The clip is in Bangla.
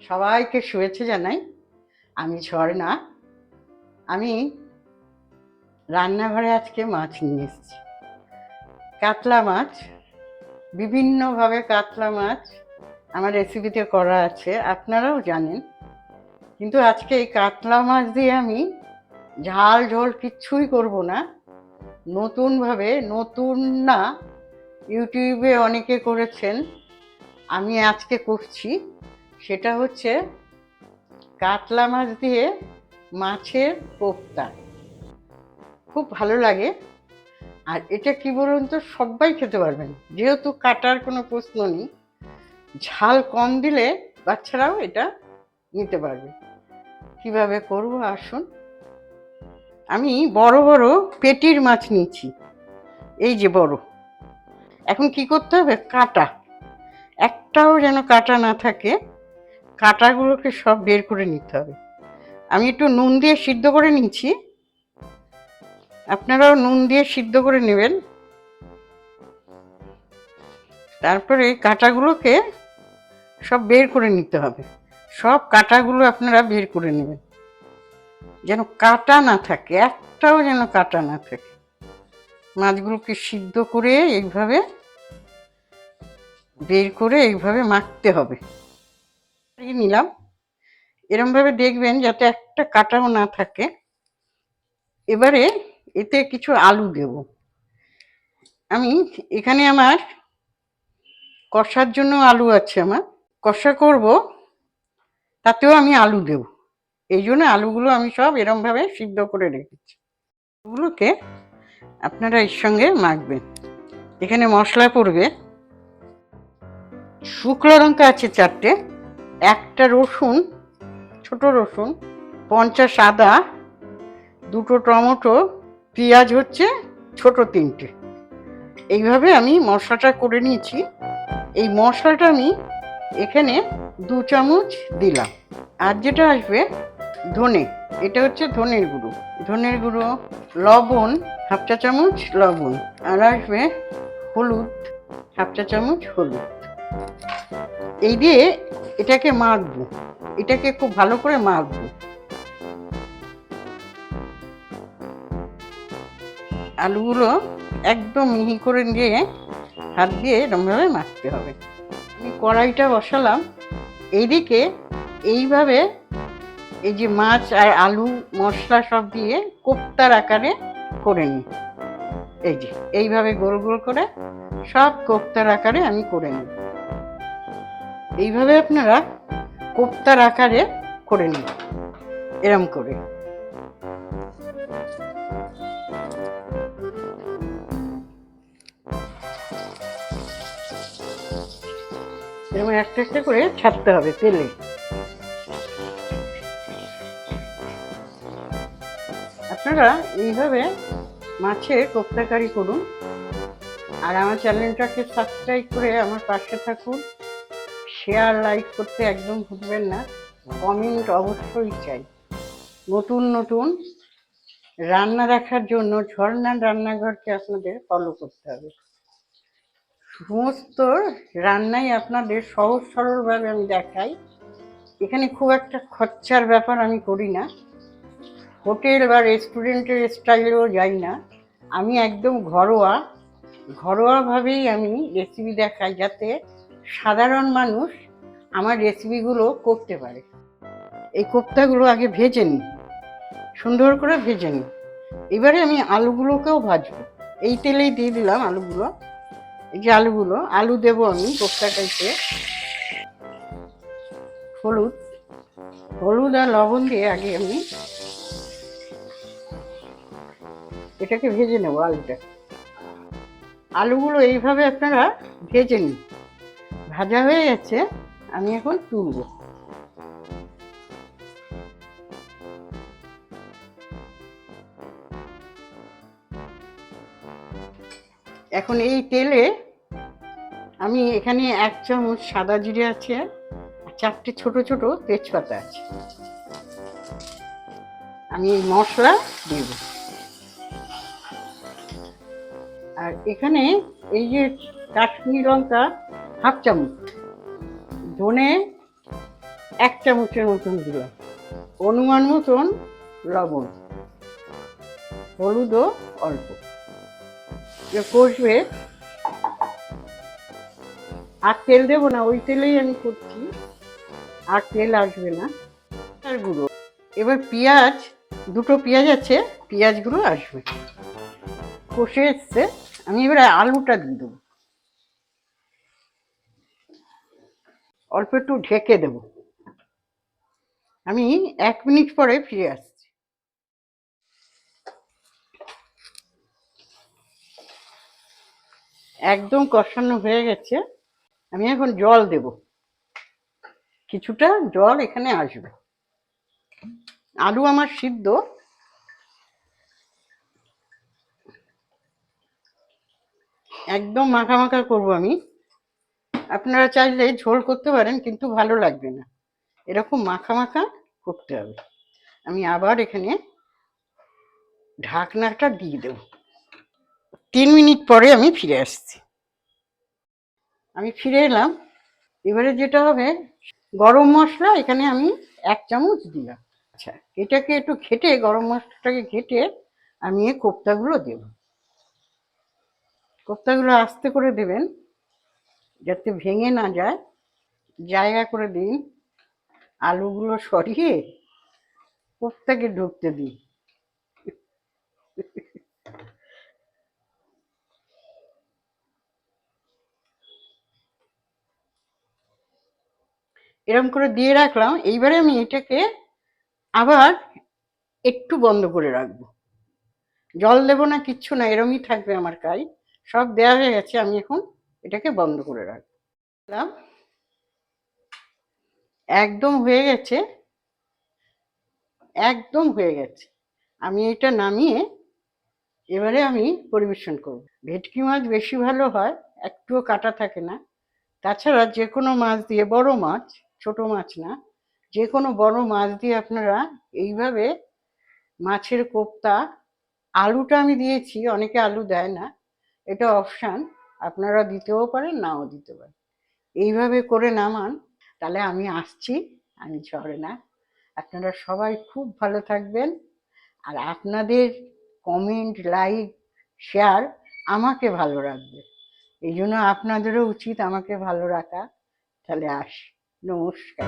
সবাইকে শুভেচ্ছা জানাই। আমি ঝর্ণা। আমি রান্নাঘরে আজকে মাছ নিয়ে এসেছি, কাতলা মাছ। বিভিন্নভাবে কাতলা মাছ আমার রেসিপিতে করা আছে, আপনারাও জানেন। কিন্তু আজকে এই কাতলা মাছ দিয়ে আমি ঝাল ঝোল কিচ্ছুই করব না। নতুনভাবে, নতুন না, ইউটিউবে অনেকে করেছেন, আমি আজকে করছি। সেটা হচ্ছে কাতলা মাছ দিয়ে মাছের কোপ্তা। খুব ভালো লাগে। আর এটা কি বলুন তো, সবাই খেতে পারবেন, যেহেতু কাটার কোনো প্রশ্ন নেই। ঝাল কম দিলে বাচ্চারাও এটা নিতে পারবে। কিভাবে করব আসুন। আমি বড় বড় পেটির মাছ নিয়েছি, এই যে বড়। এখন কি করতে হবে, কাটা একটাও যেন কাটা না থাকে, কাটাগুলোকে সব বের করে নিতে হবে। আমি একটু নুন দিয়ে সিদ্ধ করে নিচ্ছি, আপনারাও নুন দিয়ে সিদ্ধ করে নেবেন। তারপরে কাটাগুলোকে সব বের করে নিতে হবে। সব কাটাগুলো আপনারা বের করে নেবেন, যেন কাটা না থাকে, একটাও যেন কাটা না থাকে। মাছগুলোকে সিদ্ধ করে এইভাবে বের করে এইভাবে মাখতে হবে। নিলাম, এরমভাবে দেখবেন যাতে একটা কাটাও না থাকে। এবারে এতে কিছু আলু দেব আমি। এখানে আমার কষার জন্য আলু আছে, আমার কষা করব, তাতেও আমি আলু দেব। এই জন্য আলুগুলো আমি সব এরমভাবে সিদ্ধ করে রেখেছি। ওগুলোকে আপনারা এর সঙ্গে মাখবেন। এখানে মশলা পড়বে, শুকনো লঙ্কা আছে 4টে, একটা রসুন, ছোট রসুন, 50 আদা, 2টো টমেটো, পেঁয়াজ হচ্ছে ছোট 3টে। এইভাবে আমি মশলাটা করে নিয়েছি। এই মশলাটা আমি এখানে 2 চামচ দিলাম। আর যেটা আসবে ধনে, এটা হচ্ছে ধনের গুঁড়ো। ধনের গুঁড়ো, লবণ, হাফ চা চামচ লবণ। আর আসবে হলুদ, হাফ চা চামচ হলুদ। এই দিয়ে এটাকে মাখবো, এটাকে খুব ভালো করে মাখবো। আলুগুলো একদম মিহি করে দিয়ে হাত দিয়ে এরকমভাবে মাখতে হবে। আমি কড়াইটা বসালাম, এইদিকে এইভাবে এই যে মাছ আর আলু মশলা সব দিয়ে কোপ্তার আকারে করে নিই। এই যে এইভাবে গোল গোল করে সব কোপ্তার আকারে আমি করে নিই। এইভাবে আপনারা কোপ্তার আকারে করে নিন, এরম করে। এরকম একটা একটা করে ছাড়তে হবে তেলে। আপনারা এইভাবে মাছের কোপ্তা কারি করুন। আর আমার চ্যানেলটাকে সাবস্ক্রাইব করে আমার পাশে থাকুন। শেয়ার, লাইক করতে একদম ভুলবেন না। কমেন্ট অবশ্যই চাই। নতুন নতুন রান্না দেখার জন্য ঝর্ণার রান্নাঘরকে আপনাদের ফলো করতে হবে। সমস্ত রান্নাই আপনাদের সহজ সরলভাবে আমি দেখাই। এখানে খুব একটা খরচার ব্যাপার আমি করি না, হোটেল বা রেস্টুরেন্টের স্টাইলেও যাই না। আমি একদম ঘরোয়াভাবেই আমি রেসিপি দেখাই, যাতে সাধারণ মানুষ আমার রেসিপিগুলো করতে পারে। এই কোপ্তাগুলো আগে ভেজে নিই, সুন্দর করে ভেজে নিই। এবারে আমি আলুগুলোকেও ভাজবো। এই তেলেই দিয়ে দিলাম আলুগুলো। এই যে আলু দেবো আমি কোপ্তাটাইতে। হলুদ আর লবণ দিয়ে আগে আমি এটাকে ভেজে নেবো। আলুগুলো এইভাবে আপনারা ভেজে নিন। ভাজা হয়ে গেছে, আমি এখন তুলব। এখন এই তেলে আমি এখানে 1 চামচ সাদা জিরে আছে, 4টে ছোট ছোট তেজপাতা আছে। আমি এই মশলা দেব। আর এখানে এই যে কাশ্মীরি লঙ্কা হাফ চামচ, ধনে 1 চামচের মতন দিলাম, অনুমান মতন লবণ, হলুদও অল্প। কষবে, আর তেল দেবো না, ওই তেলেই আমি করছি, আর তেল আসবে না। আর গুঁড়ো, এবার পেঁয়াজ, 2টো পেঁয়াজ আছে, পেঁয়াজগুলো আসবে, কষে এসছে। আমি এবার আলুটা দিয়ে দেবো, অল্প একটু ঢেকে দেবো। আমি 1 মিনিট পরে ফিরে আসছি। একদম কষানো হয়ে গেছে। আমি এখন জল দেব, কিছুটা জল এখানে আসবে। আলু আমার সিদ্ধ, একদম মাখা মাখা করবো আমি। আপনারা চাইলে ঝোল করতে পারেন, কিন্তু ভালো লাগবে না, এরকম মাখা মাখা করতে হবে। আমি আবার এখানে ঢাকনাটা দিয়ে দেব। 3 মিনিট পরে আমি ফিরে আসছি। আমি ফিরে এলাম। এবারে যেটা হবে, গরম মশলা এখানে আমি 1 চামচ দিলাম। আচ্ছা, এটাকে একটু ঘেটে, গরম মশলাটাকে ঘেটে আমি এই কোপ্তাগুলো দেব। কোপ্তাগুলো আস্তে করে দেবেন, যাতে ভেঙে না যায়, জায়গা করে দিন। আলুগুলো সরিয়ে কোপ্তাকে ঢুকতে দিন। এরকম করে দিয়ে রাখলাম। এইবারে আমি এটাকে আবার একটু বন্ধ করে রাখবো, জল দেবো না, কিচ্ছু না, এরমই থাকবে আমার কাজ। সব দেওয়া হয়ে গেছে, আমি এখন এটাকে বন্ধ করে রাখবো। একদম হয়ে গেছে, একদম হয়ে গেছে। আমি এটা নামিয়ে এবারে আমি পরিবেশন করব। ভেটকি মাছ বেশি ভালো হয়, একটুও কাটা থাকে না। তাছাড়া যে কোনো মাছ দিয়ে, বড় মাছ, ছোট মাছ না, যে কোনো বড় মাছ দিয়ে আপনারা এইভাবে মাছের কোপ্তা, আলুটা আমি দিয়েছি, অনেকে আলু দেয় না, এটা অপশান, আপনারা দিতেও পারেন, নাও দিতে পারেন। এইভাবে করে নামান। তাহলে আমি আসছি, আমি ঝরে না। আপনারা সবাই খুব ভালো থাকবেন, আর আপনাদের কমেন্ট, লাইক, শেয়ার আমাকে ভালো রাখবে। এই জন্য আপনাদেরও উচিত আমাকে ভালো রাখা। তাহলে আসি, নমস্কার।